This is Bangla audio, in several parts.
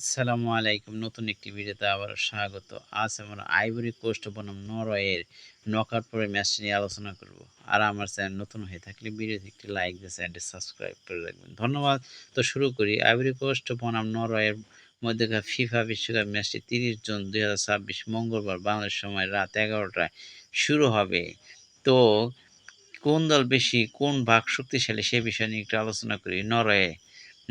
আসসালামু আলাইকুম। নতুন একটি ভিডিওতে আবারও স্বাগত। আজ আমরা আইভরি কোস্ট বনাম নরওয়ের নকআউট পর্বের ম্যাচটি নিয়ে আলোচনা করব। আর আমার চ্যানেল নতুন হয়ে থাকলে ভিডিওতে একটি লাইক দিয়ে চ্যানেলটি সাবস্ক্রাইব করে রাখবেন। ধন্যবাদ। তো শুরু করি। আইভরি কোস্ট বনাম নরওয়ের মধ্যকার ফিফা বিশ্বকাপ ম্যাচটি ৩০ জুন ২০২৬ মঙ্গলবার বাংলাদেশ সময় রাত ১১টায় শুরু হবে। তো কোন দল বেশি, কোন ভাগ শক্তিশালী সে বিষয় নিয়ে একটু আলোচনা করি।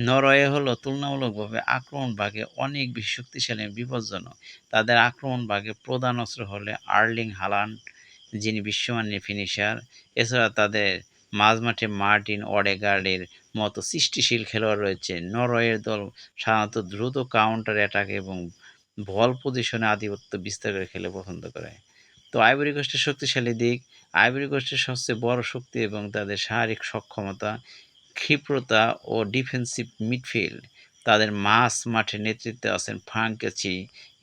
নরওয়ে হলো তুলনামূলকভাবে আক্রমণ ভাগে অনেক বেশি শক্তিশালী এবং বিপজ্জনক। তাদের আক্রমণ ভাগে প্রধান অস্ত্র হলো আর্লিং হালান্ড, যিনি বিশ্বমানের ফিনিশার। এছাড়া তাদের মাঝমাঠে মার্টিন ওডেগার্ডের মতো সৃষ্টিশীল খেলোয়াড় রয়েছে। নরওয়ের দল সাধারণত দ্রুত কাউন্টার অ্যাটাক এবং বল পজিশনে আধিপত্য বিস্তার করে খেলে পছন্দ করে। তো আইভরি কোস্টের শক্তিশালী দিক, আইভরি কোস্টের সবচেয়ে বড় শক্তি এবং তাদের শারীরিক সক্ষমতা, ক্ষিপ্রতা ও ডিফেন্সিভ মিডফিল্ড। তাদের মাঝ মাঠে নেতৃত্বে আছেন ফ্রাঙ্কেসি,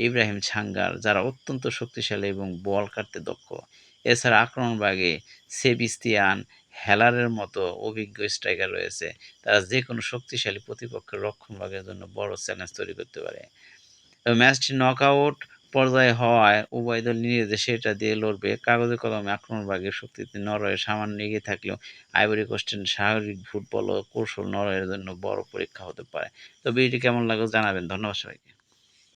ইব্রাহিম ছাঙ্গার, যারা অত্যন্ত শক্তিশালী এবং বল কাটতে দক্ষ। এছাড়া আক্রমণভাগে সেবিস্তিয়ান হেলারের মতো অভিজ্ঞ স্ট্রাইকার রয়েছে। তারা যে কোনো শক্তিশালী প্রতিপক্ষের রক্ষণভাগের জন্য বড় চ্যালেঞ্জ তৈরি করতে পারে। ম্যাচটি নকআউট পর্যায়ে হওয়ায় উভয় দল নিজেদের সেটা দিয়ে লড়বে। কাগজে কলমে আক্রমণভাগের শক্তিতে নরওয়ে সামান্য এগিয়ে থাকলেও আইভরি কোস্টের স্বাভাবিক ফুটবল ও কৌশল নরওয়ের জন্য বড় পরীক্ষা হতে পারে। তো ভিডিওটি কেমন লাগলো জানাবেন। ধন্যবাদ সবাইকে।